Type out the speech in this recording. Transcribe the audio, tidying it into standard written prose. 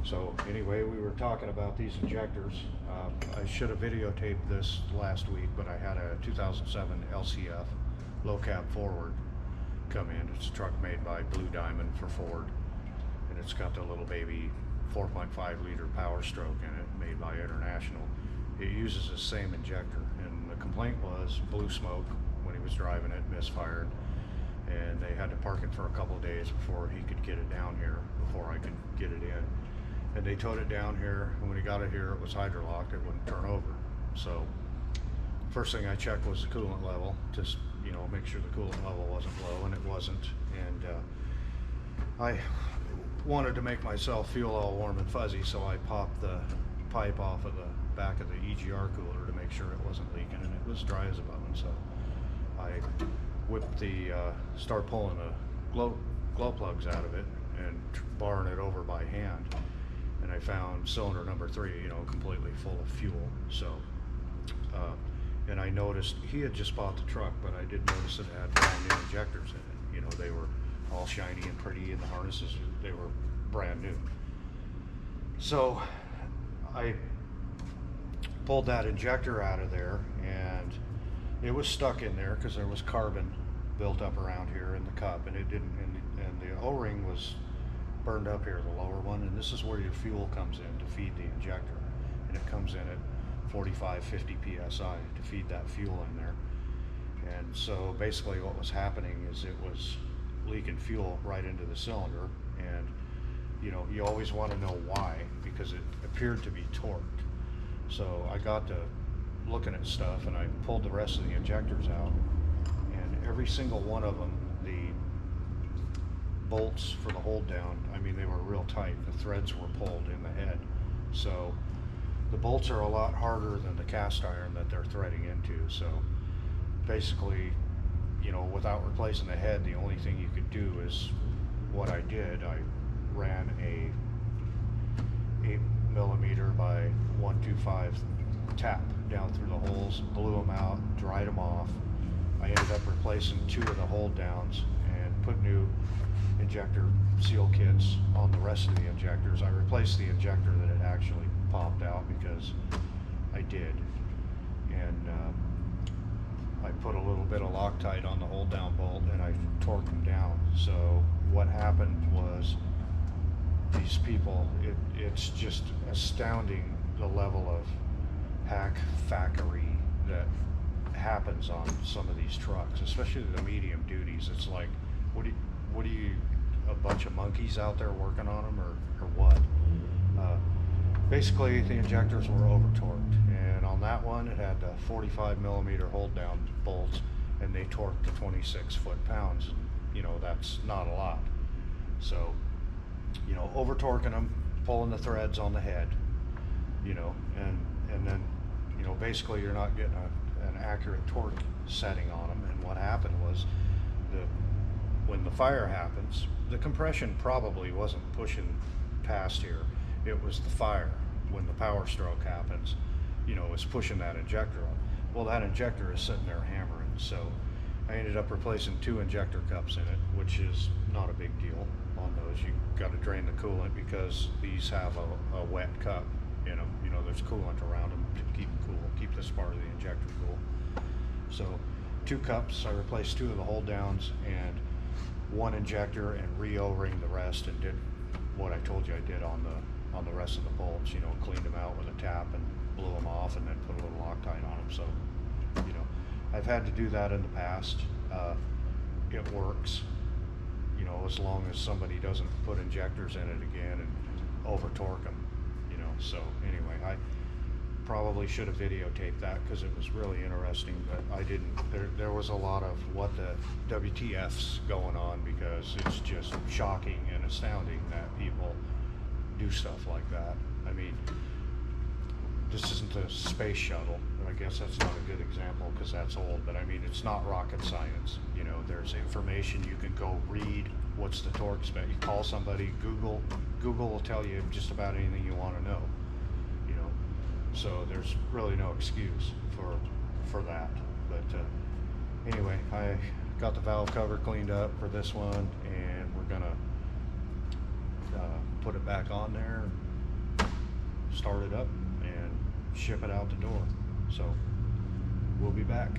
So anyway, we were talking about these injectors. I should have videotaped this last week, but I had a 2007 LCF low cab forward come in. It's a truck made by Blue Diamond for Ford, and it's got the little baby 4.5 liter Power Stroke in it, made by International. It uses the same injector, and the complaint was blue smoke when he was driving it, misfired, and they had to park it for a couple of days before he could get it down here, before I could get it in. And they towed it down here, and when he got it here, it was hydrolocked, it wouldn't turn over. So first thing I checked was the coolant level, just make sure the coolant level wasn't low, and it wasn't. And I wanted to make myself feel all warm and fuzzy, so I popped the pipe off of the back of the EGR cooler to make sure it wasn't leaking, and it was dry as a button. So I whipped start pulling the glow plugs out of it and barring it over by hand, and I found cylinder number 3, completely full of fuel. So and I noticed he had just bought the truck, but I did notice it had brand new injectors in it. They were all shiny and pretty, and the harnesses, they were brand new. So I pulled that injector out of there, and it was stuck in there because there was carbon built up around here in the cup, and it didn't, and the O-ring was burned up here, the lower one, and this is where your fuel comes in to feed the injector, and it comes in at 45-50 psi to feed that fuel in there. And so basically what was happening is it was leaking fuel right into the cylinder, and you always want to know why, because it appeared to be torqued. So I got to looking at stuff, and I pulled the rest of the injectors out, and every single one of them, the bolts for the hold down, they were real tight. The threads were pulled in the head, so the bolts are a lot harder than the cast iron that they're threading into. So basically, without replacing the head, the only thing you could do is what I did. I ran a 8mm by 125 tap down through the holes, blew them out, dried them off. I ended up replacing 2 of the hold downs and put new injector seal kits on the rest of the injectors. I replaced the injector that had actually popped out because I did, and I put a little bit of Loctite on the hold down bolt, and I torqued them down. So what happened was, these people, it's just astounding the level of factory that happens on some of these trucks, especially the medium duties. It's like, what do you a bunch of monkeys out there working on them, or what? Basically, the injectors were over torqued, and on that one it had 45mm hold down bolts, and they torqued to 26 foot-pounds. That's not a lot. So over torquing them, pulling the threads on the head, and then basically you're not getting an accurate torque setting on them. And what happened was, when the fire happens, the compression probably wasn't pushing past here. It was the fire. When the power stroke happens, it's pushing that injector on. Well, that injector is sitting there hammering. So I ended up replacing 2 injector cups in it, which is not a big deal on those. You got to drain the coolant because these have a wet cup in them. There's coolant around them to keep them cool, keep this part of the injector cool. So 2 cups, I replaced 2 of the hold downs and 1 injector, and re-O-ringed the rest, and did what I told you I did on the rest of the bolts. Cleaned them out with a tap and blew them off, and then put a little Loctite on them. So I've had to do that in the past. It works, as long as somebody doesn't put injectors in it again and over torque them. So anyway, I probably should have videotaped that because it was really interesting, but I didn't. There was a lot of what the WTF's going on, because it's just shocking and astounding that people do stuff like that. This isn't the space shuttle. I guess that's not a good example because that's old, but it's not rocket science. There's information you can go read. What's the torque spec? You call somebody, Google will tell you just about anything you want to know. So there's really no excuse for that. But anyway, I got the valve cover cleaned up for this one, and we're gonna put it back on there, start it up and ship it out the door. So we'll be back.